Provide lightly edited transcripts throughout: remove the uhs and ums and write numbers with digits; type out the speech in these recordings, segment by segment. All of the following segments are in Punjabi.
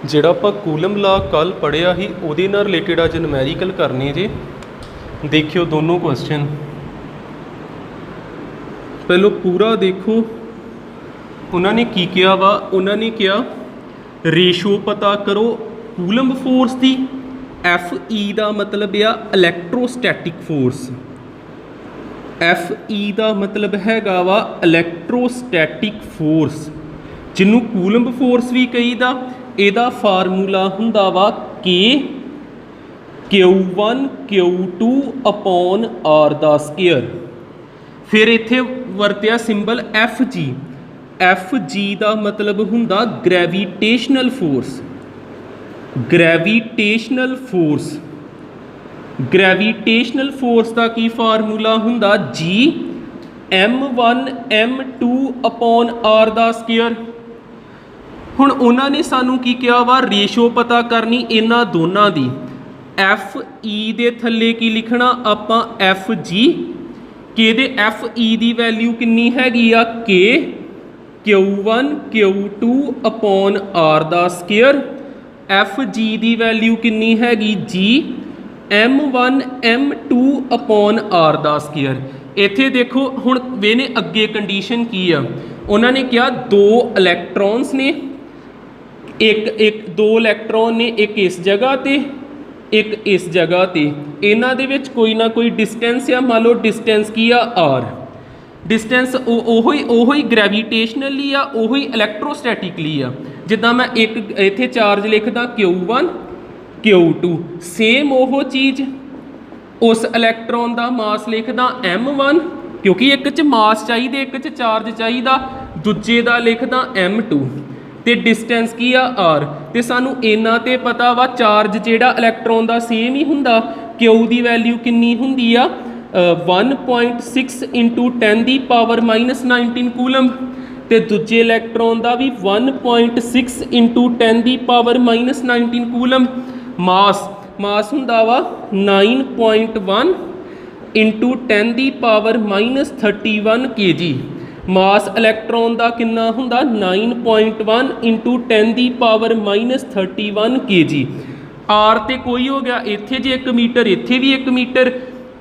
ਜਿਹੜਾ ਆਪਾਂ ਕੂਲਮ ਲਾ ਕੱਲ ਪੜ੍ਹਿਆ ਸੀ ਉਹਦੇ ਨਾਲ ਰਿਲੇਟਡ ਅੱਜ ਨੁਮੈਰੀਕਲ ਕਰਨੇ ਜੇ। ਦੇਖਿਓ ਦੋਨੋਂ ਕੁਐਸਚਨ, ਪਹਿਲੋਂ ਪੂਰਾ ਦੇਖੋ। ਉਹਨਾਂ ਨੇ ਕੀ ਕਿਹਾ ਵਾ, ਉਹਨਾਂ ਨੇ ਕਿਹਾ ਰੇਸ਼ੋ ਪਤਾ ਕਰੋ ਕੂਲਮ ਫੋਰਸ ਦੀ। ਐਫ ਈ ਦਾ ਮਤਲਬ ਆ ਇਲੈਕਟ੍ਰੋਸਟੈਟਿਕ ਫੋਰਸ। ਐਫ ਈ ਦਾ ਮਤਲਬ ਹੈਗਾ ਵਾ ਇਲੈਕਟ੍ਰੋਸਟੈਟਿਕ ਫੋਰਸ, ਜਿਹਨੂੰ ਕੂਲਮ ਫੋਰਸ ਵੀ ਕਹੀਦਾ। ਇਹਦਾ ਫਾਰਮੂਲਾ ਹੁੰਦਾ ਵਾ ਕੇ Q1 Q2 ਅਪੋਨ ਆਰ ਦਾ ਸਕੇਅਰ। ਫਿਰ ਇੱਥੇ ਵਰਤਿਆ ਸਿੰਬਲ ਐਫ ਜੀ। ਐਫ ਜੀ ਦਾ ਮਤਲਬ ਹੁੰਦਾ ਗ੍ਰੈਵੀਟੇਸ਼ਨਲ ਫੋਰਸ। ਗ੍ਰੈਵੀਟੇਸ਼ਨਲ ਫੋਰਸ, ਗ੍ਰੈਵੀਟੇਸ਼ਨਲ ਫੋਰਸ ਦਾ ਕੀ ਫਾਰਮੂਲਾ ਹੁੰਦਾ ਜੀ M1 M2 ਅਪੋਨ ਆਰ ਦਾ ਸਕੇਅਰ। ਹੁਣ ਉਹਨਾਂ ਨੇ ਸਾਨੂੰ ਕੀ ਕਿਹਾ ਵਾ, ਰੇਸ਼ੋ ਪਤਾ ਕਰਨੀ ਇਹਨਾਂ ਦੋਨਾਂ ਦੀ। ਐਫ ਈ ਦੇ ਥੱਲੇ ਕੀ ਲਿਖਣਾ ਆਪਾਂ, ਐਫ ਜੀ। ਕੇ ਦੇ ਐਫ ਈ ਦੀ ਵੈਲਿਊ ਕਿੰਨੀ ਹੈਗੀ ਆ, ਕੇ Q1 Q2 ਅਪੋਨ ਆਰ ਦਾ ਸਕੇਅਰ। ਐਫ ਜੀ ਦੀ ਵੈਲਿਊ ਕਿੰਨੀ ਹੈਗੀ ਜੀ M1 M2 ਅਪੋਨ ਆਰ ਦਾ ਸਕੇਅਰ। ਇੱਥੇ ਦੇਖੋ ਹੁਣ ਵੇਨੇ ਅੱਗੇ ਕੰਡੀਸ਼ਨ ਕੀ ਆ। ਉਹਨਾਂ ਨੇ ਕਿਹਾ ਦੋ ਇਲੈਕਟ੍ਰੋਨਸ ਨੇ, ਦੋ ਇਲੈਕਟ੍ਰੋਨ ਨੇ, ਇੱਕ ਇਸ ਜਗ੍ਹਾ ਤੇ ਇੱਕ ਇਸ ਜਗ੍ਹਾ ਤੇ। ਇਹਨਾਂ ਦੇ ਵਿੱਚ ਕੋਈ ਨਾ ਕੋਈ ਡਿਸਟੈਂਸ ਆ। ਮੰਨ ਲਓ ਡਿਸਟੈਂਸ ਕੀ ਆ, ਆਰ। ਡਿਸਟੈਂਸ ਉਹੋ ਹੀ ਗ੍ਰੈਵੀਟੇਸ਼ਨਲੀ ਆ, ਉਹੋ ਹੀ ਇਲੈਕਟ੍ਰੋਸਟੈਟਿਕਲੀ ਆ। ਜਿੱਦਾਂ ਮੈਂ ਇੱਕ ਇੱਥੇ ਚਾਰਜ ਲਿਖਦਾ Q1 Q2, ਸੇਮ ਉਹ ਚੀਜ਼ ਉਸ ਇਲੈਕਟ੍ਰੋਨ ਦਾ ਮਾਸ ਲਿਖਦਾ M1, ਕਿਉਂਕਿ ਇੱਕ 'ਚ ਮਾਸ ਚਾਹੀਦਾ, ਇੱਕ 'ਚ ਚਾਰਜ ਚਾਹੀਦਾ। ਦੂਜੇ ਦਾ ਲਿਖਦਾ M2 ਤੇ ਡਿਸਟੈਂਸ ਕੀ ਆ, ਆਰ। ਤੇ ਸਾਨੂੰ ਇਹਨਾਂ ਤੇ ਪਤਾ ਵਾ ਚਾਰਜ ਜਿਹੜਾ ਇਲੈਕਟ੍ਰੋਨ ਦਾ ਸੇਮ ਹੀ ਹੁੰਦਾ। Q ਦੀ ਵੈਲਿਊ ਕਿੰਨੀ ਹੁੰਦੀ ਆ, 1.6 × 10⁻⁻19 ਕੂਲਮ। ਤੇ ਦੂਜੇ ਇਲੈਕਟ੍ਰੋਨ ਦਾ ਵੀ 1.6 × 10⁻⁻19 ਕੂਲਮ। ਮਾਸ ਹੁੰਦਾ ਵਾ 9.1 × 10⁻31 kg। ਮਾਸ ਇਲੈਕਟ੍ਰੋਨ ਦਾ ਕਿੰਨਾ ਹੁੰਦਾ, 9.1 × 10⁻31 kg। ਆਰ ਤੇ ਕੋਈ ਹੋ ਗਿਆ, ਇੱਥੇ ਜੇ 1 ਮੀਟਰ, ਇੱਥੇ ਵੀ 1 ਮੀਟਰ,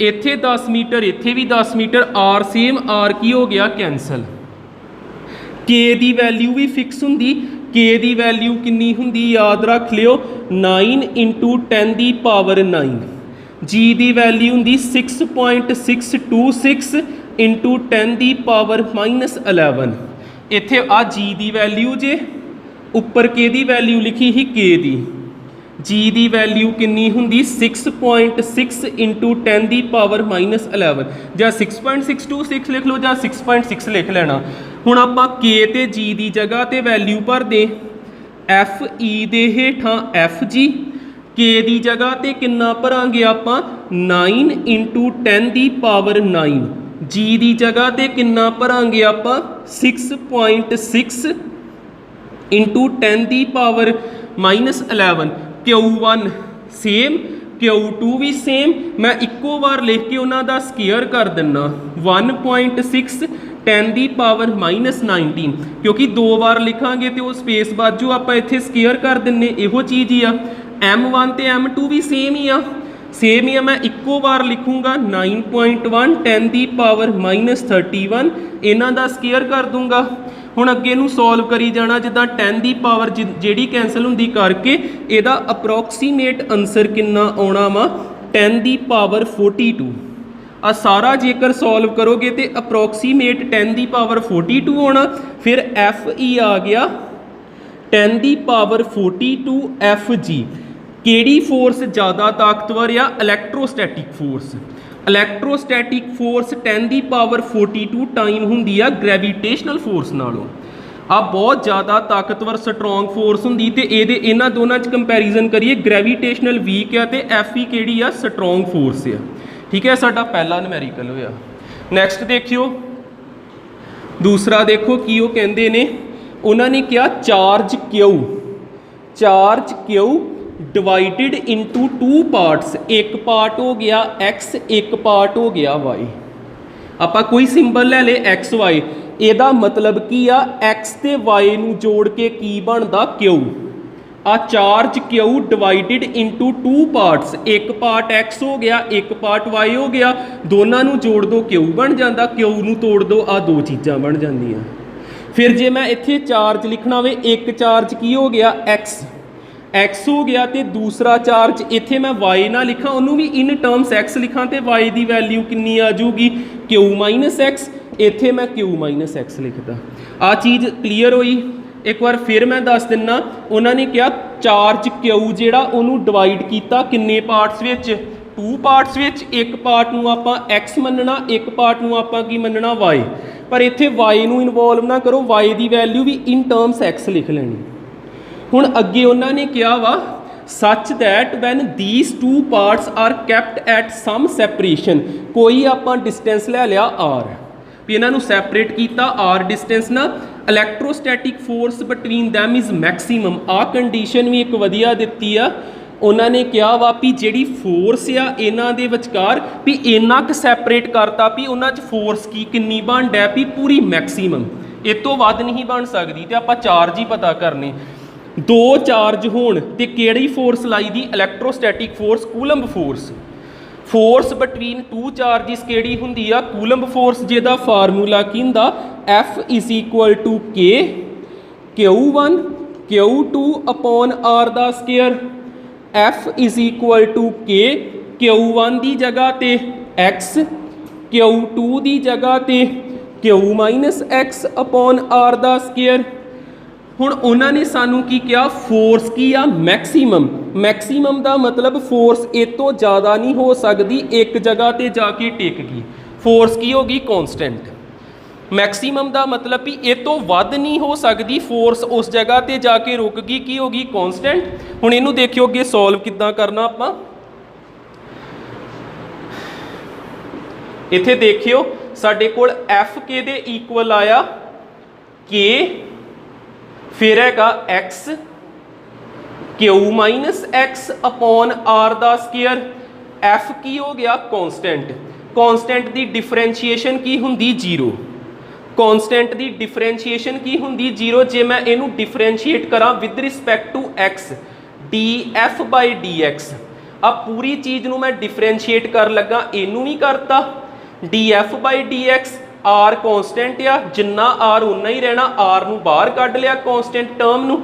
ਇੱਥੇ 10 ਮੀਟਰ, ਇੱਥੇ ਵੀ 10 ਮੀਟਰ। ਆਰ ਸੇਮ, ਆਰ ਕੀ ਹੋ ਗਿਆ, ਕੈਂਸਲ। ਕੇ ਦੀ ਵੈਲਿਊ ਵੀ ਫਿਕਸ ਹੁੰਦੀ। ਕੇ ਦੀ ਵੈਲਿਊ ਕਿੰਨੀ ਹੁੰਦੀ, ਯਾਦ ਰੱਖ ਲਿਓ, 9 × 10⁻9। ਜੀ ਦੀ ਵੈਲਿਊ ਹੁੰਦੀ 6.626 × 10⁻11। ਇੱਥੇ ਆ ਜੀ ਦੀ ਵੈਲਿਊ ਜੇ, ਉੱਪਰ ਕੇ ਦੀ ਵੈਲਿਊ ਲਿਖੀ ਸੀ ਕੇ ਦੀ। ਜੀ ਦੀ ਵੈਲਿਊ ਕਿੰਨੀ ਹੁੰਦੀ, 6.6 × 10⁻11। ਜਾਂ 6.626 ਲਿਖ ਲਓ ਜਾਂ 6.6 ਲਿਖ ਲੈਣਾ। ਹੁਣ ਆਪਾਂ ਕੇ ਤੇ ਜੀ ਦੀ ਜਗ੍ਹਾ ਤੇ ਵੈਲਿਊ ਭਰਦੇ। ਐਫ ਈ ਦੇ ਹੇਠਾਂ ਐਫ ਜੀ, ਕੇ ਦੀ ਜਗ੍ਹਾ ਤੇ ਕਿੰਨਾ ਭਰਾਂਗੇ ਆਪਾਂ, 9 × 10⁻9। ਜੀ ਦੀ ਜਗ੍ਹਾ ਤੇ ਕਿੰਨਾ ਭਰਾਂਗੇ ਆਪਾਂ, 6.6 × 10⁻11। Q1 ਸੇਮ, Q2 ਵੀ ਸੇਮ। ਮੈਂ ਇੱਕੋ ਵਾਰ ਲਿਖ ਕੇ ਉਹਨਾਂ ਦਾ ਸਕੇਅਰ ਕਰ ਦਿੰਦਾ, 1.6 × 10⁻19। ਕਿਉਂਕਿ ਦੋ ਵਾਰ ਲਿਖਾਂਗੇ ਤੇ ਉਹ ਸਪੇਸ ਬਾਜੂ, ਆਪਾਂ ਇੱਥੇ ਸਕੇਅਰ ਕਰ ਦਿੰਨੇ। ਇਹੋ ਚੀਜ਼ ਹੀ ਆ। M1 ਤੇ M2 ਵੀ ਸੇਮ ਹੀ ਆ, ਸੇਮ ਹੀ ਆ। ਮੈਂ ਇੱਕੋ ਵਾਰ ਲਿਖੂੰਗਾ 9.1 10⁻31, ਇਹਨਾਂ ਦਾ ਸਕੇਅਰ ਕਰ ਦੂੰਗਾ। ਹੁਣ ਅੱਗੇ ਨੂੰ ਸੋਲਵ ਕਰੀ ਜਾਣਾ, ਜਿੱਦਾਂ 10 ਦੀ ਪਾਵਰ ਜਿਹੜੀ ਕੈਂਸਲ ਹੁੰਦੀ ਕਰਕੇ ਇਹਦਾ ਅਪਰੋਕਸੀਮੇਟ ਆਨਸਰ ਕਿੰਨਾ ਆਉਣਾ ਵਾ, 10⁻42। ਆ ਸਾਰਾ ਜੇਕਰ ਸੋਲਵ ਕਰੋਗੇ ਤੇ ਅਪਰੋਕਸੀਮੇਟ 10⁻42 ਆਉਣਾ। ਫਿਰ ਐਫ ਈ ਆ ਗਿਆ 10⁻42 ਐਫ ਜੀ। ਕਿਹੜੀ ਫੋਰਸ ਜ਼ਿਆਦਾ ਤਾਕਤਵਰ ਆ, electrostatic force. Electrostatic force 10⁻42 time ਹੁੰਦੀ ਆ ਗ੍ਰੈਵੀਟੇਸ਼ਨਲ ਫੋਰਸ ਨਾਲੋਂ। ਆ ਬਹੁਤ ਜ਼ਿਆਦਾ ਤਾਕਤਵਰ ਸਟਰੋਂਗ ਫੋਰਸ ਹੁੰਦੀ। ਤੇ ਇਹਨਾਂ ਦੋਨਾਂ 'ਚ ਕੰਪੈਰੀਜ਼ਨ ਕਰੀਏ, ਗ੍ਰੈਵੀਟੇਸ਼ਨਲ ਵੀਕ ਆ ਤੇ ਐਫ ਈ ਕਿਹੜੀ ਆ, ਸਟਰੋਂਗ ਫੋਰਸ ਆ। ਠੀਕ ਹੈ, ਸਾਡਾ ਪਹਿਲਾ ਨਿਊਮੈਰੀਕਲ ਹੋਇਆ। ਨੈਕਸਟ ਦੇਖਿਓ, ਦੂਸਰਾ ਦੇਖੋ ਕੀ ਉਹ ਕਹਿੰਦੇ ਨੇ। ਉਹਨਾਂ ਨੇ ਕਿਹਾ charge Q divided into 2 parts. ਇੱਕ ਪਾਰਟ ਹੋ ਗਿਆ X, ਇੱਕ ਪਾਰਟ ਹੋ ਗਿਆ Y। ਆਪਾਂ ਕੋਈ ਸਿੰਬਲ ਲੈ ਲੇ XY, ਇਹਦਾ ਮਤਲਬ ਕੀ ਆ, X ਤੇ Y ਨੂੰ ਜੋੜ ਕੇ ਕੀ ਬਣਦਾ, Q। A charge Q divided into two parts, एक पार्ट एक्स हो गया एक पार्ट वाई हो गया, दोनों नू जोड़ दो क्यू बन जाता, क्यू नू तोड़ दो आ दो चीज़ां बन जांदियां। फिर जे मैं इत्थे चार्ज लिखना वे, एक चार्ज की हो गया एक्स, एक्स हो गया, तो दूसरा चार्ज इत्थे मैं वाई ना लिखा, उन्होंने भी इन टर्म्स एक्स लिखा, तो वाई की वैल्यू कितनी आ जूगी क्यू माइनस एक्स, इत्थे मैं क्यू माइनस एक्स लिखता। आ चीज़ क्लीयर हुई। एक बार फिर मैं दस दिना, उन्होंने कहा चार्ज क्यू जिहड़ा उन्होंने डिवाइड किया किन्ने parts which, two parts which, एक पार्ट नूं आपां एक्स मनना, एक पार्ट नूं आपां की मनना वाई, पर इत्थे वाई नूं इनवॉल्व ना करो, वाई की वैल्यू भी इन टर्म्स एक्स लिख लैनी। हुण अगे उन्होंने कहा was such that when these two parts are kept at some separation, कोई आपां डिस्टेंस लै लिया आर, भी इन्हों सैपरेट किया आर डिस्टेंस ना, electrostatic force between them is maximum, आ कंडीशन भी एक वधिया दिती आ। उन्होंने कहा वा भी जिहड़ी फोर्स आ इन्हां दे विचकार भी इन्ना क सैपरेट करता भी उन्हां च फोर्स की किन्नी बन डै भी पूरी मैक्सीमम, इस तो वध नहीं बन सकती, तो आप चार्ज ही पता करने। दो चार्ज होण ते किहड़ी फोर्स लाई दी, electrostatic force, Coulomb force, force between two charges किहड़ी हुंदी आ, कूलंब फोर्स, जिहदा फार्मूला की हुंदा F is equal to K Q one Q two upon are दा square, F is equal to K Q one की जगह ते एक्स, क्यू टू की जगह ते Q minus X upon are दा स्केयर। हुण उन्होंने सानू की कहा फोर्स की आ मैक्सीमम, मैक्सीमम का मतलब फोर्स इस तो ज़्यादा नहीं हो सकती, एक जगह पर जाके टिक गई, फोर्स की होगी कॉन्सटेंट। मैक्सीमम का मतलब भी इस तो वध नहीं हो सकती, फोर्स उस जगह पर जाके रुक गई, की होगी कॉन्सटेंट। हुण इनू देखियो अगे सॉल्व किद्दां करना आपां, इत्थे देखियो साडे कोल एफ के दे इक्वल आया के, फिर हैगा X Q minus X upon are दा स्केयर, एफ की हो गया कॉन्सटेंट, कॉन्सटेंट की डिफरेंशिएशन की हुंदी जीरो, कॉन्सटेंट की डिफरेंशिएशन की हुंदी जीरो, जे मैं इनू डिफरेंशिएट करा with respect to X, D F by D X, अब पूरी चीज़ नू मैं डिफरेंशिएट कर लगा, इनू नहीं करता, D F by D X, R constant आ, जिन्ना आर उन्ना ही रहना, आर नू बाहर कढ़ लिया कॉन्सटेंट टर्म नू,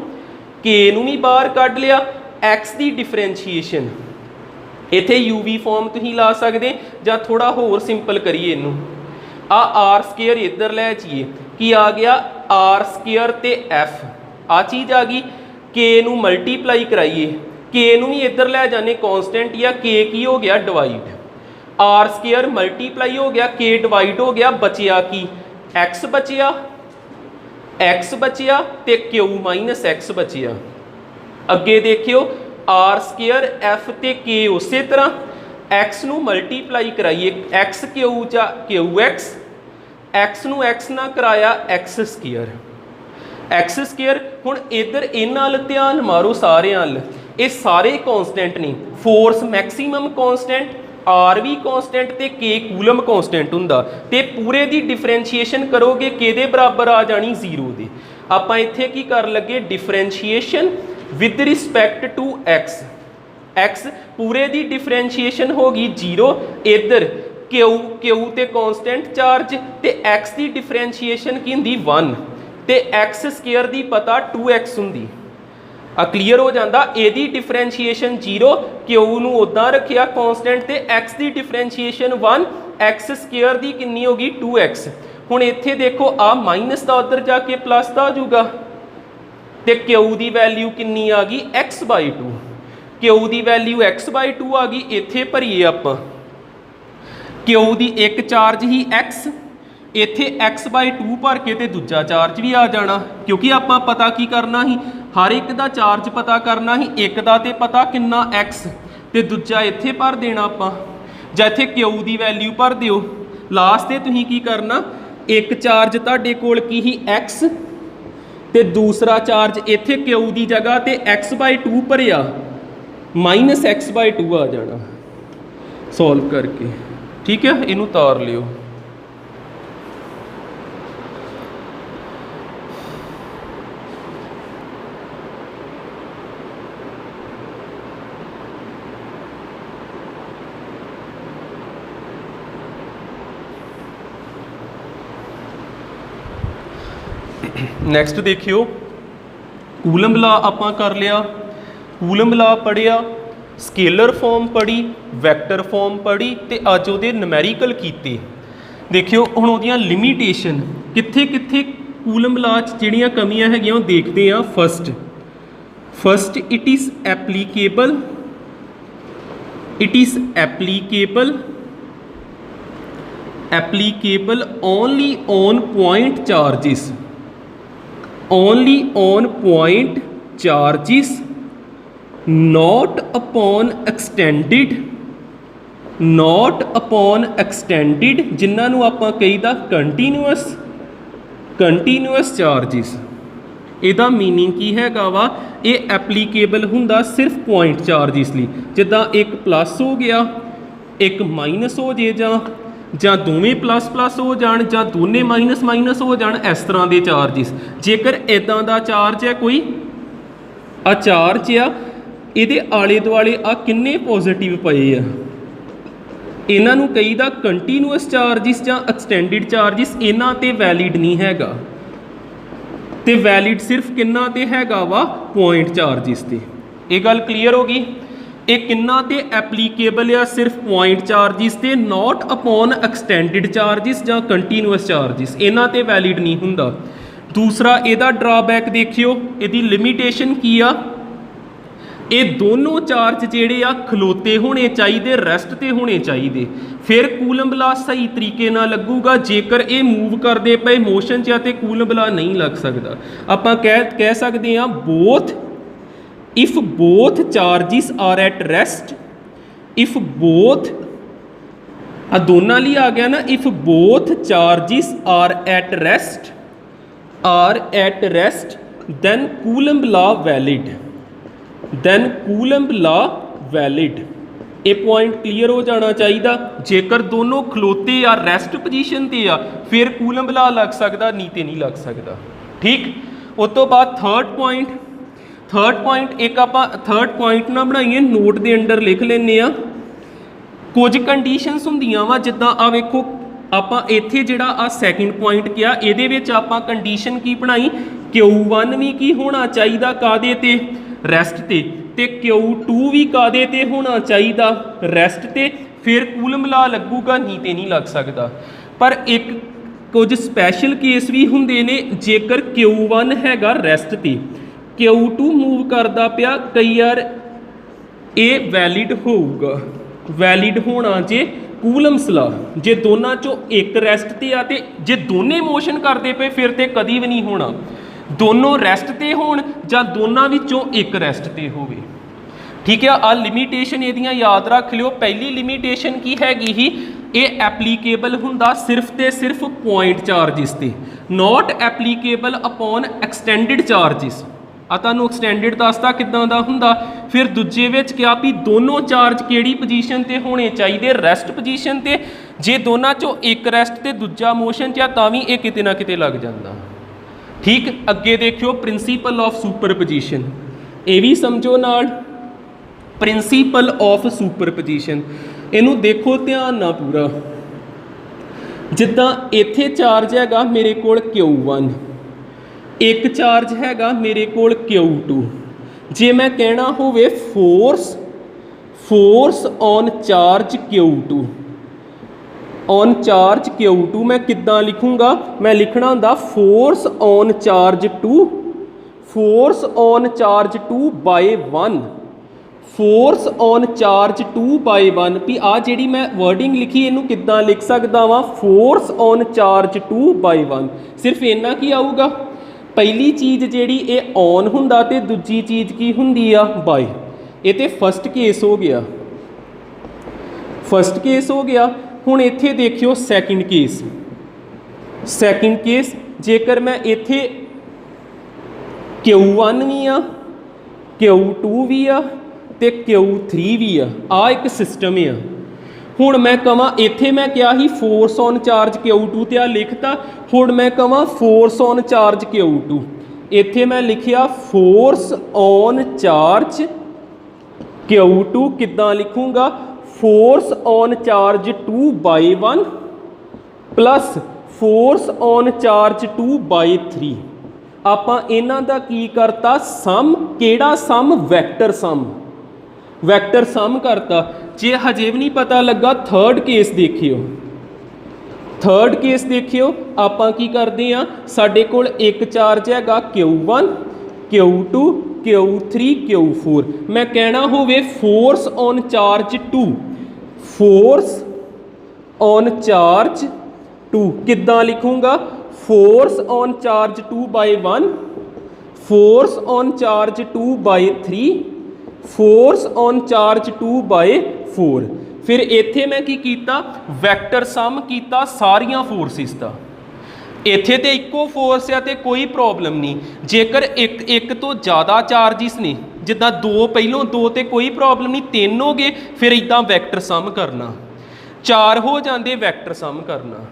के नू भी बाहर कढ़ लिया, एक्स की डिफरेंशिएशन इत्थे यू वी फॉर्म तुसीं ला सकते, जां थोड़ा होर सिंपल करिए इनू, आर स्केयर इधर लै जाइए, की आ गया आर स्केयर ते एफ, आ चीज़ आ गई, के नू मल्टीप्लाई कराइए, के नू भी इधर लै जाने कॉन्सटेंट, या के की हो गया डिवाइड, आर स्केयर मल्टीप्लाई हो गया, के डिवाइड हो गया, बचिया की एक्स बचिया, एक्स बचिया ते क्यू माइनस एक्स बचिया। अगे देखियो आर स्केयर एफ ते के उस तरह, एक्स नू मल्टीप्लाई कराइए, एक्स क्यू जा क्यू एक्स, एक्स नू एक्स ना कराया एक्स स्केयर, एक्स स्केयर। हुण इधर इन्हां अल ध्यान मारो सारे अल, ये सारे कॉन्सटेंट नहीं, फोर्स मैक्सीमम कॉन्सटेंट, आर भी कॉन्सटेंट ते के कूलम कॉन्सटेंट हुंदा, ते पूरे दी डिफरेंशिएशन करोगे किहदे बराबर आ जानी जीरो दे। आपां इत्थे की कर लगे differentiation with respect to X, X पूरे दी डिफरेंशिएशन होगी जीरो, इधर क्यू क्यू ते कॉन्सटेंट चार्ज, ते एक्स की डिफरेंशिएशन की हुंदी 1, ते एक्स स्केयर दी पता 2x हुंदी। आ क्लीयर हो जाता, यदी डिफरेंशिएशन जीरो, क्यू नू उदा रखिया कॉन्सटेंट, ते एक्स की डिफरेंशिएशन 1, एक्स स्केयर की कितनी होगी 2x। हुण इत्थे देखो आ माइनस का उधर जाके प्लस का हो जाऊगा, तो क्यू की वैल्यू कितनी आ गई x बाई 2, क्यू की वैल्यू x बाई 2 आ गई, इत्थे भरीए आपां, क्यू की एक चार्ज ही x, इत्थे x बाई 2 भर के ते दूजा चार्ज भी आ जाना, क्योंकि आपां पता की करना ही, हर एक का चार्ज पता करना ही, एक का तो पता किन्ना x, ते दूजा इत्थे भर देना आपां, जां इत्थे क्यू की वैल्यू भर दिओ, लास्ट ते तुसीं की करना, एक चार्ज तुहाडे कोल की ही x, ते दूसरा चार्ज इत्थे क्यू की जगह ते x बाई 2 भरिया, माइनस x बाई 2 आ जाना सॉल्व करके, ठीक है, इनू तार लियो। ਨੈਕਸਟ ਦੇਖਿਓ ਕੂਲੰਬ ਲਾ ਆਪਾਂ ਕਰ ਲਿਆ, ਕੂਲੰਬ ਲਾ ਪੜ੍ਹਿਆ, ਸਕੇਲਰ ਫਾਰਮ ਪੜ੍ਹੀ, ਵੈਕਟਰ ਫਾਰਮ ਪੜ੍ਹੀ ਤੇ ਅੱਜ ਉਹਦੇ ਨੁਮੈਰੀਕਲ ਕੀਤੇ। ਦੇਖਿਓ ਹੁਣ ਉਹਦੀਆਂ ਲਿਮੀਟੇਸ਼ਨ ਕਿੱਥੇ ਕਿੱਥੇ ਕੂਲੰਬ ਲਾ 'ਚ ਜਿਹੜੀਆਂ ਕਮੀਆਂ ਹੈਗੀਆਂ ਉਹ ਦੇਖਦੇ ਆ। First it is applicable only on point charges, not upon extended ਜਿਨ੍ਹਾਂ ਨੂੰ ਆਪਾਂ ਕਹੀਦਾ ਕੰਟੀਨਿਊਸ ਚਾਰਜਿਸ। ਇਹਦਾ ਮੀਨਿੰਗ ਕੀ ਹੈਗਾ ਵਾ, ਇਹ ਐਪਲੀਕੇਬਲ ਹੁੰਦਾ ਸਿਰਫ ਪੁਆਇੰਟ ਚਾਰਜਿਸ ਲਈ, ਜਿੱਦਾਂ ਇੱਕ ਪਲੱਸ ਹੋ ਗਿਆ ਇੱਕ ਮਾਈਨਸ ਹੋ ਜੇ ਜਾਂ ਦੋਵੇਂ ਪਲੱਸ ਹੋ ਜਾਣ ਜਾਂ ਦੋਨੇ ਮਾਈਨਸ ਹੋ ਜਾਣ, ਇਸ ਤਰ੍ਹਾਂ ਦੇ ਚਾਰਜਿਸ। ਜੇਕਰ ਇੱਦਾਂ ਦਾ ਚਾਰਜ ਹੈ ਕੋਈ ਆ ਚਾਰਜ ਆ, ਇਹਦੇ ਆਲੇ ਦੁਆਲੇ ਆ ਕਿੰਨੇ ਪੋਜ਼ੀਟਿਵ ਪਏ ਆ, ਇਹਨਾਂ ਨੂੰ ਕਹੀਦਾ ਕੰਟੀਨਿਊਸ ਚਾਰਜਿਸ ਜਾਂ ਐਕਸਟੈਂਡਡ ਚਾਰਜਿਸ। ਇਹਨਾਂ ਤੇ ਵੈਲਿਡ ਨਹੀਂ ਹੈਗਾ ਤੇ ਵੈਲਿਡ ਸਿਰਫ ਕਿੰਨਾ ਤੇ ਹੈਗਾ ਵਾ, ਪੁਆਇੰਟ ਚਾਰਜਿਸ ਤੇ। ਇਹ ਗੱਲ ਕਲੀਅਰ ਹੋ ਗਈ। ਇਹ ਕਿੰਨਾ ਤੇ ਐਪਲੀਕੇਬਲ ਆ, ਸਿਰਫ ਪੁਆਇੰਟ ਚਾਰਜਿਸ ਤੇ, ਨੋਟ ਅਪੋਨ ਐਕਸਟੈਂਡਡ ਚਾਰਜਿਸ ਜਾਂ ਕੰਟੀਨਿਊਸ ਚਾਰਜਿਸ, ਇਹਨਾਂ ਤੇ ਵੈਲਿਡ ਨਹੀਂ ਹੁੰਦਾ। ਦੂਸਰਾ ਇਹਦਾ ਡਰਾਬੈਕ ਦੇਖਿਓ, ਇਹਦੀ ਲਿਮੀਟੇਸ਼ਨ ਕੀ ਆ, ਇਹ ਦੋਨੋਂ ਚਾਰਜ ਜਿਹੜੇ ਆ ਖਲੋਤੇ ਹੋਣੇ ਚਾਹੀਦੇ, ਰੈਸਟ ਤੇ ਹੋਣੇ ਚਾਹੀਦੇ, ਫਿਰ ਕੂਲੰਬ ਲਾ ਸਹੀ ਤਰੀਕੇ ਨਾਲ ਲੱਗੂਗਾ। ਜੇਕਰ ਇਹ ਮੂਵ ਕਰਦੇ ਪਏ ਮੋਸ਼ਨ 'ਚ ਆ ਤੇ ਕੂਲੰਬ ਲਾ ਨਹੀਂ ਲੱਗ ਸਕਦਾ। ਆਪਾਂ ਕਹਿ ਸਕਦੇ ਹਾਂ if both charges are at rest, ਆ ਦੋਨਾਂ ਲਈ ਆ ਗਿਆ ਨਾ, if both charges are at rest then Coulomb law valid। ਇਹ ਪੁਆਇੰਟ ਕਲੀਅਰ ਹੋ ਜਾਣਾ ਚਾਹੀਦਾ। ਜੇਕਰ ਦੋਨੋਂ ਖਲੋਤੇ ਆ ਰੈਸਟ ਪੋਜੀਸ਼ਨ ਤੇ ਆ ਫਿਰ ਕੂਲੰਬ ਲਾ ਲੱਗ ਸਕਦਾ, ਨਹੀਂ ਤੇ ਨਹੀਂ ਲੱਗ ਸਕਦਾ। ਠੀਕ, ਉਸ ਤੋਂ ਬਾਅਦ ਥਰਡ ਪੁਆਇੰਟ ਇੱਕ ਆਪਾਂ ਥਰਡ ਪੁਆਇੰਟ ਨਾ ਬਣਾਈਏ, ਨੋਟ ਦੇ ਅੰਡਰ ਲਿਖ ਲੈਂਦੇ ਆ। ਕੁਝ ਕੰਡੀਸ਼ਨਸ ਹੁੰਦੀਆਂ ਵਾ, ਜਿੱਦਾਂ ਆ ਵੇਖੋ ਆਪਾਂ ਇੱਥੇ ਜਿਹੜਾ ਆ ਸੈਕਿੰਡ ਪੁਆਇੰਟ ਕਿਹਾ, ਇਹਦੇ ਵਿੱਚ ਆਪਾਂ ਕੰਡੀਸ਼ਨ ਕੀ ਬਣਾਈ, Q1 ਵੀ ਕੀ ਹੋਣਾ ਚਾਹੀਦਾ, ਕਾਹਦੇ ਤੇ, ਰੈਸਟ ਤੇ Q2 ਵੀ ਕਾਹਦੇ ਤੇ ਹੋਣਾ ਚਾਹੀਦਾ, ਰੈਸਟ ਤੇ, ਫਿਰ ਕੂਲੰਬ ਲਾ ਲੱਗੂਗਾ, ਨਹੀਂ ਤੇ ਨਹੀਂ ਲੱਗ ਸਕਦਾ। ਪਰ ਇੱਕ ਕੁਝ ਸਪੈਸ਼ਲ ਕੇਸ ਵੀ ਹੁੰਦੇ ਨੇ, ਜੇਕਰ Q1 ਹੈਗਾ ਰੈਸਟ ਤੇ, Q2 ਮੂਵ ਕਰਦਾ ਪਿਆ, ਕਈ ਵਾਰ ਇਹ ਵੈਲਿਡ ਹੋਊਗਾ। ਵੈਲਿਡ ਹੋਣਾ ਜੇ ਕੂਲੰਬਸ ਲਾ, ਜੇ ਦੋਨਾਂ ਚੋਂ ਇੱਕ ਰੈਸਟ ਤੇ ਆ ਤੇ ਜੇ ਦੋਨੇ ਮੋਸ਼ਨ ਕਰਦੇ ਪਏ ਫਿਰ ਤੇ ਕਦੀ ਵੀ ਨਹੀਂ ਹੋਣਾ। ਦੋਨੋਂ ਰੈਸਟ ਤੇ ਹੋਣ ਜਾਂ ਦੋਨਾਂ ਵਿੱਚੋਂ ਇੱਕ ਰੈਸਟ ਤੇ ਹੋਵੇ। ਠੀਕ ਆ, ਆ ਲਿਮੀਟੇਸ਼ਨ ਇਹਦੀਆਂ ਯਾਦ ਰੱਖ ਲਿਓ। ਪਹਿਲੀ ਲਿਮੀਟੇਸ਼ਨ ਕੀ ਹੈਗੀ ਸੀ, ਇਹ ਐਪਲੀਕੇਬਲ ਹੁੰਦਾ ਸਿਰਫ ਤੇ ਸਿਰਫ ਪੁਆਇੰਟ ਚਾਰਜਿਸ ਤੇ, note applicable upon extended charges. ਆ ਤੁਹਾਨੂੰ ਐਕਸਟੈਂਡਡ ਦੱਸਦਾ ਕਿੱਦਾਂ ਦਾ ਹੁੰਦਾ। ਫਿਰ ਦੂਜੇ ਵਿੱਚ ਕਿਹਾ ਵੀ ਦੋਨੋਂ ਚਾਰਜ ਕਿਹੜੀ ਪੋਜੀਸ਼ਨ ਤੇ ਹੋਣੇ ਚਾਹੀਦੇ, ਰੈਸਟ ਪੋਜੀਸ਼ਨ ਤੇ। ਜੇ ਦੋਨਾਂ ਚੋਂ ਇੱਕ ਰੈਸਟ ਤੇ ਦੂਜਾ ਮੋਸ਼ਨ 'ਚ ਆ ਤਾਂ ਵੀ ਇਹ ਕਿਤੇ ਨਾ ਕਿਤੇ ਲੱਗ ਜਾਂਦਾ। ਠੀਕ, ਅੱਗੇ ਦੇਖਿਓ ਪ੍ਰਿੰਸੀਪਲ ਆਫ ਸੁਪਰਪੋਜੀਸ਼ਨ, ਇਹ ਵੀ ਸਮਝੋ ਨਾਲ। ਪ੍ਰਿੰਸੀਪਲ ਆਫ ਸੁਪਰਪੋਜੀਸ਼ਨ, ਇਹਨੂੰ ਦੇਖੋ ਧਿਆਨ ਨਾਲ ਪੂਰਾ। ਜਿੱਦਾਂ ਇੱਥੇ ਚਾਰਜ ਹੈਗਾ ਮੇਰੇ ਕੋਲ Q1, ਇੱਕ ਚਾਰਜ ਹੈਗਾ ਮੇਰੇ ਕੋਲ Q2। ਜੇ ਮੈਂ ਕਹਿਣਾ ਹੋਵੇ ਫੋਰਸ ਔਨ ਚਾਰਜ Q2, ਮੈਂ ਕਿੱਦਾਂ ਲਿਖੂੰਗਾ, ਮੈਂ ਲਿਖਣਾ ਹੁੰਦਾ force on charge 2 by 1, force on charge 2 by 1। ਵੀ ਆ ਜਿਹੜੀ ਮੈਂ ਵਰਡਿੰਗ ਲਿਖੀ ਇਹਨੂੰ ਕਿੱਦਾਂ ਲਿਖ ਸਕਦਾ ਵਾਂ, ਫੋਰਸ ਔਨ ਚਾਰਜ 2 ਬਾਏ 1। ਸਿਰਫ ਇੰਨਾ ਕੀ ਆਊਗਾ, ਪਹਿਲੀ ਚੀਜ਼ ਜਿਹੜੀ ਇਹ ਔਨ ਹੁੰਦਾ ਤੇ ਦੂਜੀ ਚੀਜ਼ ਕੀ ਹੁੰਦੀ ਆ, ਬਾਏ। ਇਹ ਤੇ ਫਸਟ ਕੇਸ ਹੋ ਗਿਆ। ਹੁਣ ਇੱਥੇ ਦੇਖਿਓ ਸੈਕਿੰਡ ਕੇਸ, ਜੇਕਰ ਮੈਂ ਇੱਥੇ Q1 ਵੀ ਆ, Q2 ਵੀ ਆ ਤੇ Q3 ਵੀ ਆ ਇੱਕ ਸਿਸਟਮ ਆ। ਹੁਣ ਮੈਂ ਕਹਾਂ ਇੱਥੇ ਮੈਂ ਕਿਹਾ ਸੀ ਫੋਰਸ ਔਨ ਚਾਰਜ Q2 ਤੇ ਆ ਲਿਖਤਾ। ਹੁਣ ਮੈਂ ਕਹਾਂ ਫੋਰਸ ਔਨ ਚਾਰਜ Q2, ਇੱਥੇ ਮੈਂ ਲਿਖਿਆ ਫੋਰਸ ਔਨ ਚਾਰਜ Q2, ਕਿੱਦਾਂ ਲਿਖੂੰਗਾ, force on charge 2 by 1 plus force on charge 2 by 3। ਆਪਾਂ ਇਹਨਾਂ ਦਾ ਕੀ ਕਰਤਾ ਸਮ, ਕਿਹੜਾ ਸਮ, ਵੈਕਟਰ ਸਮ, ਵੈਕਟਰ ਸਮ ਕਰਤਾ। ਜੇ ਹਜੇ ਵੀ ਨਹੀਂ ਪਤਾ ਲੱਗਾ ਥਰਡ ਕੇਸ ਦੇਖਿਓ, ਥਰਡ ਕੇਸ ਦੇਖਿਓ। ਆਪਾਂ ਕੀ ਕਰਦੇ ਆ, ਸਾਡੇ ਕੋਲ ਇੱਕ ਚਾਰਜ ਹੈਗਾ Q1 Q2 Q3 Q4। ਮੈਂ ਕਹਿਣਾ ਹੋਵੇ force on charge 2, force on charge 2 ਕਿੱਦਾਂ ਲਿਖੂੰਗਾ, force on charge 2 by 1, force on charge 2 by 3, force on charge 2 by 4। ਫਿਰ ਇੱਥੇ ਮੈਂ ਕੀ ਕੀਤਾ, ਵੈਕਟਰ ਸਮ ਕੀਤਾ ਸਾਰੀਆਂ ਫੋਰਸਿਸ ਦਾ। ਇੱਥੇ ਤੇ ਇੱਕੋ ਫੋਰਸ ਆ ਤੇ ਕੋਈ ਪ੍ਰੋਬਲਮ ਨਹੀਂ। ਜੇਕਰ ਇੱਕ ਤੋਂ ਜ਼ਿਆਦਾ ਚਾਰਜਿਸ ਨੇ, ਜਿੱਦਾਂ ਦੋ ਪਹਿਲੋਂ ਦੋ ਤੇ ਕੋਈ ਪ੍ਰੋਬਲਮ ਨਹੀਂ, ਤਿੰਨ ਹੋ ਗਏ ਫਿਰ ਇੱਦਾਂ ਵੈਕਟਰ ਸਮ ਕਰਨਾ, ਚਾਰ ਹੋ ਜਾਂਦੇ ਵੈਕਟਰ ਸਮ ਕਰਨਾ।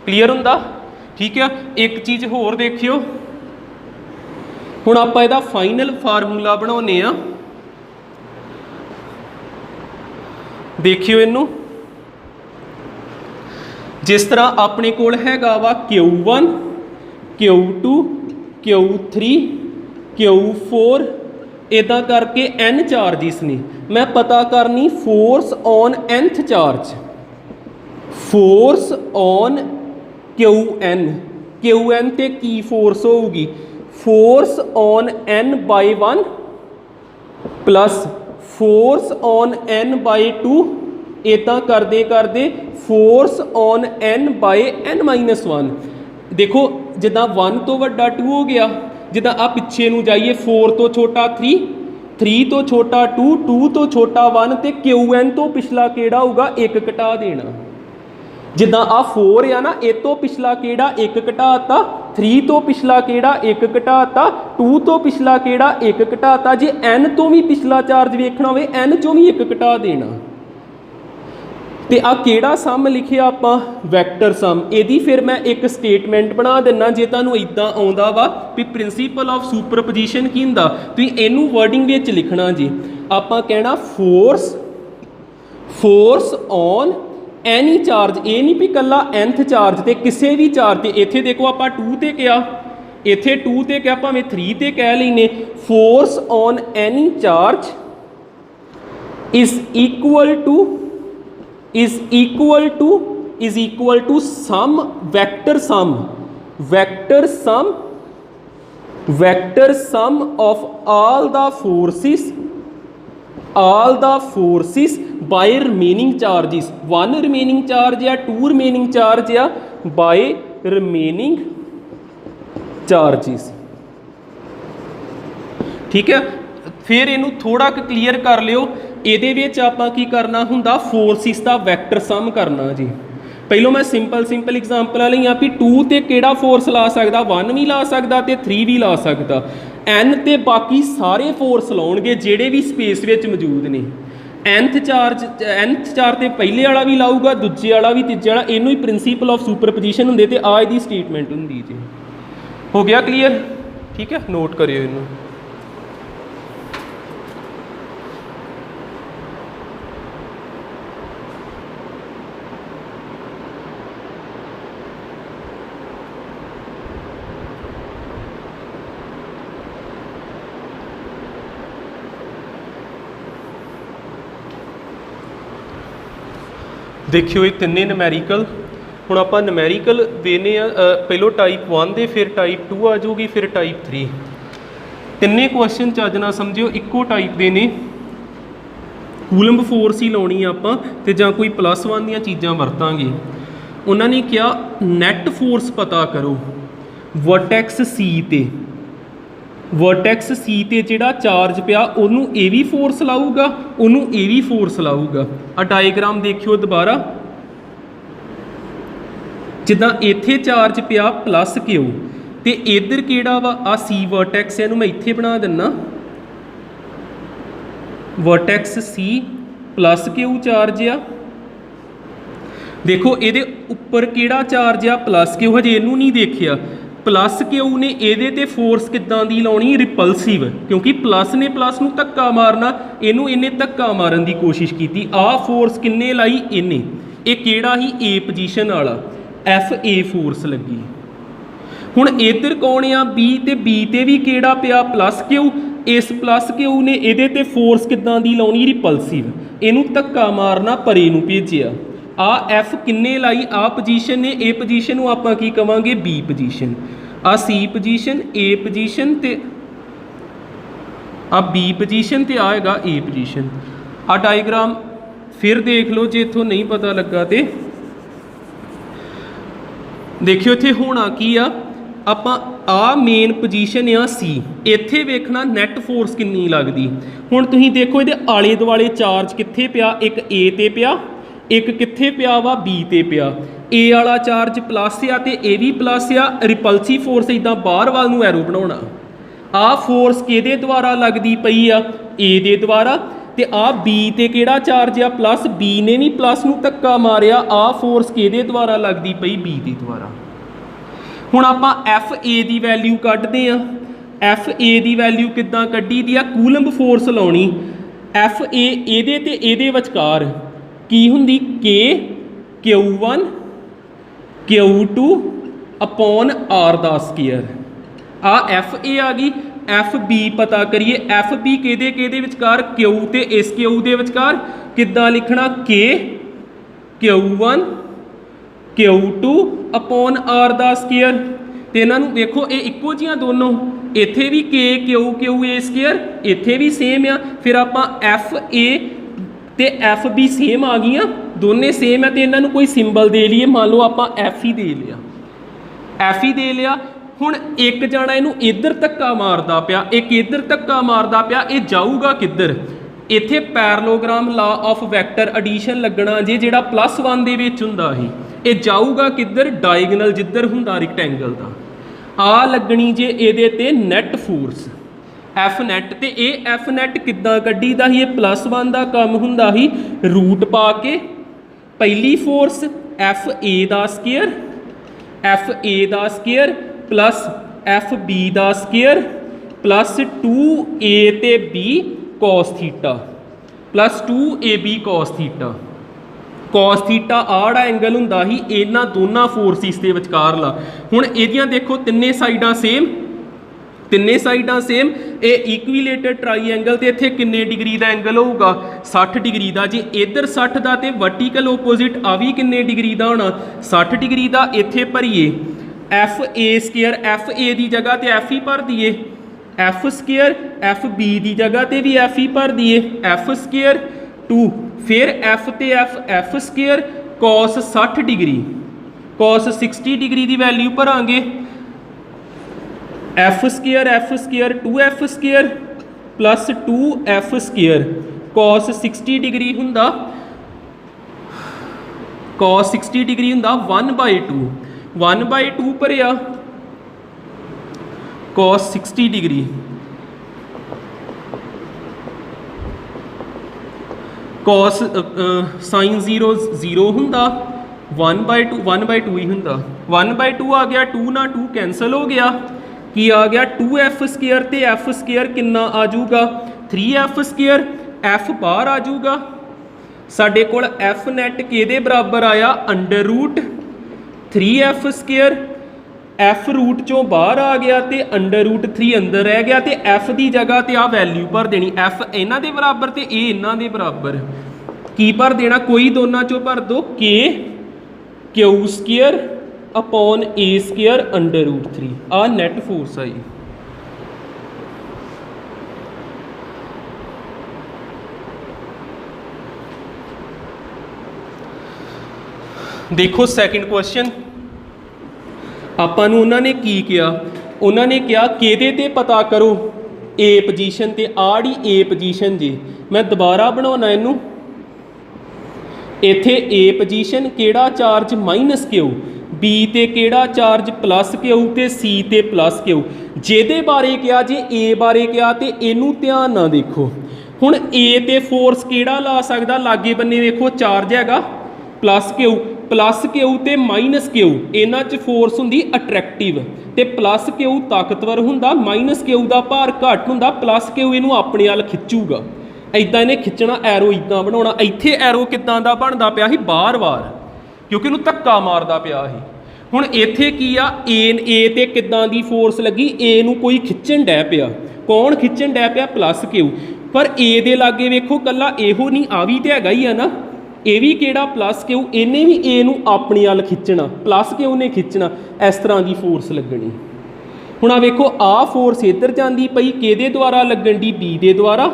ਕਲੀਅਰ ਹੁੰਦਾ? ਠੀਕ ਆ। ਇੱਕ ਚੀਜ਼ ਹੋਰ ਦੇਖਿਓ, ਹੁਣ ਆਪਾਂ ਇਹਦਾ ਫਾਈਨਲ ਫਾਰਮੂਲਾ ਬਣਾਉਂਦੇ ਆ। ਦੇਖਿਓ ਇਹਨੂੰ, ਜਿਸ ਤਰ੍ਹਾਂ ਆਪਣੇ ਕੋਲ ਹੈਗਾ ਵਾ Q1 Q2 Q3 Q4, ਇੱਦਾਂ ਕਰਕੇ n ਚਾਰਜਿਸ ਨੇ। ਮੈਂ ਪਤਾ ਕਰਨੀ force on nth charge, force on Qn, Qn ਤੇ ਕੀ ਫੋਰਸ ਹੋਊਗੀ, force on n by 1 plus force on n by 2, ਇੱਦਾਂ ਕਰਦੇ ਕਰਦੇ force on n by n-1। ਦੇਖੋ ਜਿੱਦਾਂ 1 ਤੋਂ ਵੱਡਾ 2 ਹੋ ਗਿਆ, ਜਿੱਦਾਂ ਆ ਪਿੱਛੇ ਨੂੰ ਜਾਈਏ 4 ਤੋਂ ਛੋਟਾ 3, 3 ਤੋਂ ਛੋਟਾ 2, 2 ਤੋਂ ਛੋਟਾ 1 ਤੇ Qn ਤੋਂ ਪਿਛਲਾ ਕਿਹੜਾ ਹੋਊਗਾ, 1 ਘਟਾ ਦੇਣਾ। ਜਿੱਦਾਂ ਆ 4 ਆ ਨਾ, ਇਹ ਤੋਂ ਪਿਛਲਾ ਕਿਹੜਾ 1 ਘਟਾਤਾ, 3 ਤੋਂ ਪਿਛਲਾ ਕਿਹੜਾ 1 ਘਟਾਤਾ, 2 ਤੋਂ ਪਿਛਲਾ ਕਿਹੜਾ 1 ਘਟਾਤਾ। ਜੇ n ਤੋਂ ਵੀ ਪਿਛਲਾ ਚਾਰਜ ਵੇਖਣਾ ਹੋਵੇ n ਚੋਂ ਵੀ 1 ਘਟਾ ਦੇਣਾ। ਤੇ ਆ ਕਿਹੜਾ ਸਮ ਲਿਖਿਆ ਆਪਾਂ, ਵੈਕਟਰ ਸਮ। ਇਹਦੀ ਫਿਰ ਮੈਂ ਇੱਕ ਸਟੇਟਮੈਂਟ ਬਣਾ ਦਿੰਨਾ, ਜੇ ਤੁਹਾਨੂੰ ਇਦਾਂ ਆਉਂਦਾ ਵਾ ਵੀ ਪ੍ਰਿੰਸੀਪਲ ਆਫ ਸੁਪਰਪੋਜੀਸ਼ਨ ਕੀ ਹੁੰਦਾ, ਤੁਸੀਂ ਇਹਨੂੰ ਵਰਡਿੰਗ ਵਿੱਚ ਲਿਖਣਾ ਜੀ। ਆਪਾਂ ਕਹਿਣਾ force, force on any charge, ਇਹ ਨਹੀਂ ਵੀ ਇਕੱਲਾ nth ਚਾਰਜ ਤੇ, ਕਿਸੇ ਵੀ ਚਾਰਜ ਤੇ। ਇੱਥੇ ਦੇਖੋ ਆਪਾਂ 2 ਤੇ ਕਿਹਾ, ਇੱਥੇ 2 ਤੇ ਕਿਹਾ, ਭਾਵੇਂ 3 ਤੇ ਕਹਿ ਲੈਨੇ। Force on any charge is equal to sum vector sum, vector sum, vector sum of all the forces, all the forces by remaining charges। 1 remaining charge या 2 remaining charge या by remaining charges। ठीक है, फिर इनू थोड़ा क्लीयर कर लियो। ਇਹਦੇ ਵਿੱਚ ਆਪਾਂ ਕੀ ਕਰਨਾ ਹੁੰਦਾ, ਫੋਰਸਿਸ ਦਾ ਵੈਕਟਰ ਸਮ ਕਰਨਾ ਜੀ। ਪਹਿਲੋਂ ਮੈਂ ਸਿੰਪਲ ਐਗਜ਼ਾਮਪਲਾਂ ਲਈਆਂ ਵੀ 2 ਤੇ ਕਿਹੜਾ ਫੋਰਸ ਲਾ ਸਕਦਾ, 1 ਵੀ ਲਾ ਸਕਦਾ ਤੇ 3 ਵੀ ਲਾ ਸਕਦਾ। n ਤੇ ਬਾਕੀ ਸਾਰੇ ਫੋਰਸ ਲਾਉਣਗੇ ਜਿਹੜੇ ਵੀ ਸਪੇਸ ਵਿੱਚ ਮੌਜੂਦ ਨੇ। nth ਚਾਰਜ ਤੇ ਪਹਿਲੇ ਵਾਲਾ ਵੀ ਲਾਊਗਾ, ਦੂਜੇ ਵਾਲਾ ਵੀ, ਤੀਜੇ ਵਾਲਾ। ਇਹਨੂੰ ਹੀ ਪ੍ਰਿੰਸੀਪਲ ਆਫ ਸੁਪਰਪੋਜੀਸ਼ਨ ਹੁੰਦੇ ਤੇ ਆ ਇਹਦੀ ਸਟੇਟਮੈਂਟ ਹੁੰਦੀ ਜੀ। ਹੋ ਗਿਆ ਕਲੀਅਰ? ਠੀਕ ਹੈ, ਨੋਟ ਕਰਿਓ ਇਹਨੂੰ। देखियो ये तिन्ने नमैरिकल, हुण आपां नमैरिकल वेने पहलों टाइप 1 दे, फिर टाइप 2 आ जाऊगी, फिर टाइप 3। तिन्ने क्वेश्चन चज ना समझियो इक्को टाइप दे ने। कूलंब फोर्स ही लाउणी आपां ते जां कोई +1 दीयां चीज़ां वरतांगे। उन्होंने क्या नैट फोर्स पता करो वर्टैक्स C ते, वर्टैक्स C ते जिहड़ा चार्ज पिया उन्होंने ये भी फोर्स लाऊगा, उन्होंने ये भी फोर्स लाऊगा। आ डायग्राम देखियो दोबारा, जिद्दां इत्थे चार्ज पिया +Q ते इधर किहड़ा वा आ C वर्टैक्स, इहनूं मैं इत्थे बना दिन्ना। वर्टैक्स C +Q चार्ज आ। देखो ये उपर किहड़ा चार्ज आ, +Q। हजे इनू नहीं देखिया। +Q ने ये ते फोर्स किदां दी लाउणी, रिपल्सिव, क्योंकि प्लस ने प्लस नूं धक्का मारना, इनू इन्हें धक्का मारन की कोशिश की। आ फोर्स किन्ने लाई, इन्हें। ये किहड़ा ही A पोजीशन वाला FA फोर्स लगी। हुण इधर कौन आ बी, ते बी ते भी किहड़ा पिया प्लस क्यू। इस प्लस क्यू ने इहदे ते फोर्स किदां दी लाउणी रिपल्सिव, इहनूं धक्का मारना परे नूं भेजिया। आ एफ किन्ने लाई, आ पोजीशन ने, ए पोजीशन नूं आपां की कवांगे बी पोजीशन, आ सी पोजीशन, ए पोजीशन ते आ बी पोजीशन ते आ हैगा ए पोजीशन। आ डायग्राम फिर देख लो जे इत्थों नहीं पता लगा तो देखियो इत्थे होना की आ, आपां आ मेन पोजीशन आ सी, इत्थे वेखना नैट फोर्स किन्नी लगदी। हुण तुसीं देखो इहदे आले दुआले चार्ज कित्थे पिया, एक ए ते पिया, एक कित्थे पिया वा बी ते पिया। ए वाला चार्ज प्लस आ ते ए भी प्लस आ, रिपल्सिव फोर्स इदां बाहर वाल नूं एरो बनाउणा। आ फोर्स किहदे द्वारा लगदी पई आ, ए दे द्वारा, ते आ बी ते किहड़ा चार्ज आ प्लस, बी ने भी प्लस नूं धक्का मारिया, आ फोर्स किहदे द्वारा लगदी पई बी दे द्वारा। हुण आपां एफ ए दी वैल्यू कढदे आ, एफ ए दी वैल्यू किद्दां कड्ढी दी आ, कूलंब फोर्स लाउणी, एफ ए इहदे ते इहदे विचकार की हुंदी K Q1 Q2 upon are दा स्केयर। आ एफ ए आ गई, एफ बी पता करिए, एफ बी किहदे किहदे विचकार, क्यू ते इस क्यू दे विचकार, किद्दां लिखना के Q1 Q2 अपॉन आर दा स्केयर। ते इन्हां नूं देखो ये इक्को जिहियां दोनों, इत्थे भी के क्यू क्यू ए स्केयर, इत्थे भी सेम आ। फिर आपां एफ ए ते एफ बी सेम आ गई, दोने सेम है, तो इन्हां नूं कोई सिंबल दे लीए, मान लो आपां एफ ही दे लिया, एफ ही दे लिया। हुण एक जाना इनू इधर धक्का मारदा पिया, एक इधर धक्का मारदा पिया, ये जाऊगा किधर, इत्थे parallelogram law of vector addition लगना जे, जिहड़ा +1 दे विच हुंदा ही, ये जाऊगा किधर, डायगनल जिधर हुंदा रिक्टेंगल दा। आ लगनी जे इहदे ते नैट फोर्स एफ नैट, ते ये एफ नैट किद्दां कड्ढी दा ही, ये +1 दा काम हुंदा ही, रूट पा के पहली फोर्स एफ ए दा स्केयर, एफ ए दा स्केयर प्लस एफ बी दा स्केयर प्लस 2a ते b cos theta plus 2ab cos theta. cos theta आड़ा एंगल हुंदा ही इन्हां दोनों फोर्सिस के विचकार ला। हुण इहदियां देखो तिन्ने साइडां सेम, तिन्ने साइडां सेम, ये इक्विलेटर ट्राईएंगल ते इत्थे किन्ने डिग्री का एंगल होगा, 60 डिग्री का। जे इधर 60 का तो वर्टिकल ओपोजिट आ भी किन्ने डिग्री का होना, 60 डिग्री का। इत्थे भरीए F A square, F A की जगह तो एफ ही भर दिए, एफ स्केयर, एफ बी की जगह तो भी एफ ही भर दिए, एफ स्केयर 2, फिर एफ ते F square cos 60 degree, cos 60 degree की वैल्यू भरांगे, F square 2f square plus 2f square cos 60 degree हुंदा, कॉस 60 डिग्री हुंदा 1/2, 1/2 भरिया कॉस 60 डिग्री, कॉस साइन 0 0 हुंदा, 1/2 ही हुंदा, 1/2 आ गया, 2 ना 2 कैंसल हो गया, की आ गया 2f स्केयर ते f स्केयर किन्ना आ जाऊगा 3f स्केयर, f बाहर आ जाऊगा। साडे कोल f नैट किहदे बराबर आया, √3f स्केयर, f रूट चों बाहर आ गया तो √3 अंदर रह गया, तो f की जगह तो आ वैल्यू भर देनी, f इन्हां दे बराबर तो ये इन्हां दे बराबर, की भर देना, कोई दोनों चों भर दो, k Q स्केयर अपॉन ए स्केयर √3, आ नैट फोर्स आई। देखो सैकेंड क्वेश्चन, आपां नूं उन्होंने की किया, उन्होंने कहा किहदे ते पता करो ए पोजीशन ते, आड़ी ए पोजीशन जी। मैं दोबारा बनाना इनू, इत्थे ए पोजीशन किहड़ा चार्ज -Q, बी ते किहड़ा चार्ज +Q ते सी ते +Q। जिहदे बारे कहा जे ए बारे कहा तो इनू ध्यान ना देखो। हुण ए ते फोर्स किहड़ा ला सकदा, लागे बन्ने देखो चार्ज हैगा +Q, +Q ते -Q, इन्हां च फोर्स हुंदी अट्रैक्टिव, ते +Q ताकतवर हुंदा, -Q दा भार घट हुंदा, +Q इनू अपने वाल खिच्चूगा, इदां इन्हें खिच्चना, एरो इदां बनाउणा। इत्थे एरो किदां दा बनदा पिया ही, बार-बार, क्योंकि इनू धक्का मारदा पिया ही। ਹੁਣ ਇੱਥੇ ਕੀ ਆ ਏ ਤੇ ਕਿੱਦਾਂ ਦੀ ਫੋਰਸ ਲੱਗੀ ਏ ਨੂੰ ਕੋਈ ਖਿੱਚਣ ਡੈ ਪਿਆ ਕੌਣ ਖਿੱਚਣ ਡੈ ਪਿਆ ਪਲੱਸ ਕਿਊ ਪਰ ਏ ਦੇ ਲਾਗੇ ਵੇਖੋ ਕੱਲਾ ਇਹੋ ਨਹੀਂ ਆ ਵੀ ਤੇ ਹੈਗਾ ਹੀ ਆ ਨਾ ਇਹ ਵੀ ਕਿਹੜਾ ਪਲੱਸ ਕਿਊ ਇਹਨੇ ਵੀ ਏ ਨੂੰ ਆਪਣੀ ਵੱਲ ਖਿੱਚਣਾ ਪਲੱਸ ਕਿਊ ਨੇ ਖਿੱਚਣਾ ਇਸ ਤਰ੍ਹਾਂ ਦੀ ਫੋਰਸ ਲੱਗਣੀ ਹੁਣ ਆ ਵੇਖੋ ਆ ਫੋਰਸ ਇੱਧਰ ਜਾਂਦੀ ਪਈ ਕਿਹਦੇ ਦੁਆਰਾ ਲੱਗਣ ਦੀ ਬੀ ਦੇ ਦੁਆਰਾ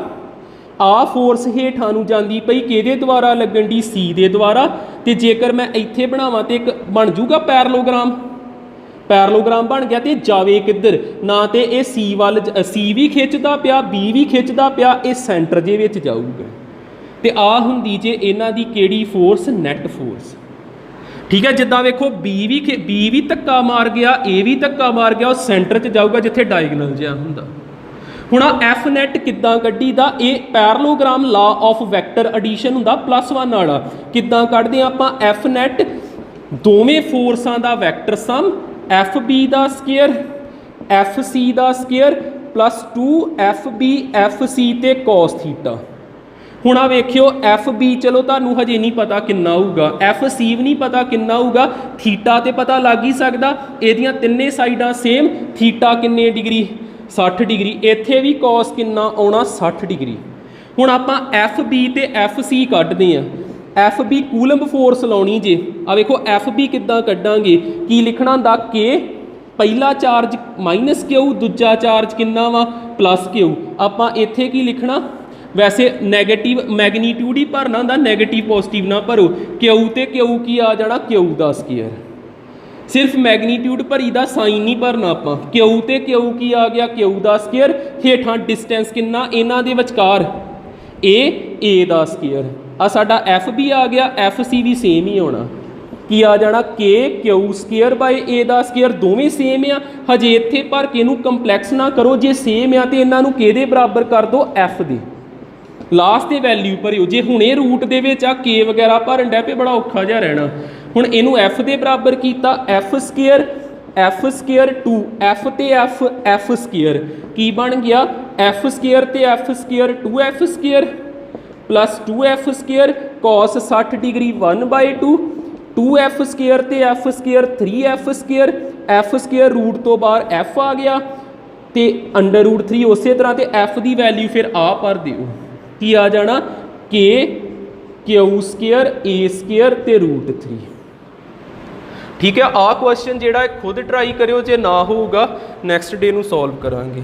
ਆ ਫੋਰਸ ਹੇਠਾਂ ਨੂੰ ਜਾਂਦੀ ਪਈ ਕਿਹਦੇ ਦੁਆਰਾ ਲੱਗਣ ਦੀ ਸੀ ਦੇ ਦੁਆਰਾ ਤੇ ਜੇਕਰ ਮੈਂ ਇੱਥੇ ਬਣਾਵਾਂ ਤੇ ਇੱਕ ਬਣ ਜੂਗਾ ਪੈਰਲੋਗ੍ਰਾਮ ਬਣ ਗਿਆ ਤੇ ਜਾਵੇ ਕਿੱਧਰ ਨਾ ਤੇ ਇਹ ਸੀ ਵੱਲ ਸੀ ਵੀ ਖਿੱਚਦਾ ਪਿਆ ਬੀ ਵੀ ਖਿੱਚਦਾ ਪਿਆ ਇਹ ਸੈਂਟਰ ਦੇ ਵਿੱਚ ਜਾਊਗਾ ਤੇ ਆ ਹੁੰਦੀ ਜੇ ਇਹਨਾਂ ਦੀ ਕਿਹੜੀ ਫੋਰਸ ਨੈਟ ਫੋਰਸ ਠੀਕ ਹੈ ਜਿੱਦਾਂ ਵੇਖੋ ਬੀ ਵੀ ਧੱਕਾ ਮਾਰ ਗਿਆ ਏ ਵੀ ਧੱਕਾ ਮਾਰ ਗਿਆ ਉਹ ਸੈਂਟਰ 'ਚ ਜਾਊਗਾ ਜਿੱਥੇ ਡਾਇਗਨਲ ਜਿਹਾ ਹੁੰਦਾ ਹੁਣ ਆ ਐਫ ਨੈਟ ਕਿੱਦਾਂ ਕੱਢੀ ਦਾ ਇਹ parallelogram law of vector edition ਹੁੰਦਾ +1 ਵਾਲਾ ਕਿੱਦਾਂ ਕੱਢਦੇ ਆ ਆਪਾਂ ਐਫ ਨੈਟ ਦੋਵੇਂ ਫੋਰਸਾਂ ਦਾ ਵੈਕਟਰ ਸਮ ਐਫ ਬੀ ਦਾ ਸਕੁਅਰ ਐਫ ਸੀ ਦਾ square +2 F B F C ਤੇ ਕੋਸ ਥੀਟਾ ਹੁਣ ਆ ਵੇਖਿਓ ਐਫ ਬੀ ਚਲੋ ਤੁਹਾਨੂੰ ਹਜੇ ਨਹੀਂ ਪਤਾ ਕਿੰਨਾ ਹੋਊਗਾ ਐਫ ਸੀ ਵੀ ਨਹੀਂ ਪਤਾ ਕਿੰਨਾ ਹੋਊਗਾ ਥੀਟਾ ਤੇ ਪਤਾ ਲੱਗ ਹੀ ਸਕਦਾ ਇਹਦੀਆਂ ਤਿੰਨੇ ਸਾਈਡਾਂ ਸੇਮ ਥੀਟਾ ਕਿੰਨੇ ਡਿਗਰੀ 60 ਡਿਗਰੀ ਇੱਥੇ ਵੀ ਕੋਸ ਕਿੰਨਾ ਆਉਣਾ 60 ਡਿਗਰੀ ਹੁਣ ਆਪਾਂ ਐਫ ਬੀ ਤੇ ਐਫ ਸੀ ਕੱਢਦੇ ਆ ਐਫ ਬੀ ਕੂਲੰਬ ਫੋਰਸ ਲਾਉਣੀ ਜੇ ਆ ਵੇਖੋ ਐਫ ਬੀ ਕਿੱਦਾਂ ਕੱਢਾਂਗੇ ਕੀ ਲਿਖਣਾ ਹੁੰਦਾ ਕੇ ਪਹਿਲਾ ਚਾਰਜ ਮਾਈਨਸ ਕਿਊ ਦੂਜਾ ਚਾਰਜ ਕਿੰਨਾ ਵਾ ਪਲੱਸ ਕਿਊ ਆਪਾਂ ਇੱਥੇ ਕੀ ਲਿਖਣਾ ਵੈਸੇ ਨੈਗੇਟਿਵ ਮੈਗਨੀਟਿਊਡ ਹੀ ਭਰਨਾ ਹੁੰਦਾ ਨੈਗੇਟਿਵ ਪੋਜ਼ਿਟਿਵ ਨਾ ਭਰੋ ਕਿਊ ਤੇ ਕਿਊ ਕੀ ਆ ਜਾਣਾ ਕਿਊ ਦਾ ਸਕੁਅਰ ਸਿਰਫ ਮੈਗਨੀਟਿਊਡ ਭਰੀ ਦਾ ਸਾਈਨ ਨਹੀਂ ਭਰਨਾ ਆਪਾਂ ਕਿਊ ਤੇ ਕਿਊ ਕੀ ਆ ਗਿਆ ਕਿਊ ਦਾ ਸਕੁਅਰ ਹੇਠਾਂ ਡਿਸਟੈਂਸ ਕਿੰਨਾ ਇਹਨਾਂ ਦੇ ਵਿਚਕਾਰ ਏ ਦਾ ਸਕੁਅਰ ਆ ਸਾਡਾ ਐਫ ਵੀ ਆ ਗਿਆ ਐਫ ਸੀ ਵੀ ਸੇਮ ਹੀ ਹੋਣਾ ਕੀ ਆ ਜਾਣਾ ਕੇ ਕਿਊ ਸਕੁਅਰ ਬਾਈ ਏ ਦਾ ਸਕੁਅਰ ਦੋਵੇਂ ਸੇਮ ਆ ਹਜੇ ਇੱਥੇ ਭਰ ਕੇ ਇਹਨੂੰ ਕੰਪਲੈਕਸ ਨਾ ਕਰੋ ਜੇ ਸੇਮ ਆ ਤੇ ਇਹਨਾਂ ਨੂੰ ਕਿਹਦੇ ਬਰਾਬਰ ਕਰ ਦਿਓ ਐਫ ਦੇ ਲਾਸਟ ਤੇ ਵੈਲਿਊ ਭਰਿਓ ਜੇ ਹੁਣੇ ਰੂਟ ਦੇ ਵਿੱਚ ਆ ਕੇ ਵਗੈਰਾ ਭਰਨ ਡੈ ਪਏ ਬੜਾ ਔਖਾ ਜਿਹਾ ਰਹਿਣਾ ਹੁਣ ਇਹਨੂੰ ਐਫ ਦੇ ਬਰਾਬਰ ਕੀਤਾ ਐਫ ਸਕੁਅਰ 2 ਐਫ ਤੇ ਐਫ ਸਕੁਅਰ ਕੀ ਬਣ ਗਿਆ ਐਫ ਸਕੁਅਰ ਤੇ F square 2f square plus 2f square cos 60 degree 1/2 2f square ਤੇ f square 3f square f square root ਤੋਂ ਬਾਹਰ f ਆ ਗਿਆ ਤੇ √3 ਉਸੇ ਤਰ੍ਹਾਂ ਤੇ f ਦੀ ਵੈਲਿਊ ਫਿਰ ਆ ਭਰ ਦਿਓ ਕੀ ਆ ਜਾਣਾ k Q square a square ਤੇ √3 ਠੀਕ ਹੈ ਆ ਕੁਐਸਚਨ ਜਿਹੜਾ ਖੁਦ ਟਰਾਈ ਕਰਿਓ ਜੇ ਨਾ ਹੋਊਗਾ ਨੈਕਸਟ ਡੇ ਨੂੰ ਸੋਲਵ ਕਰਾਂਗੇ।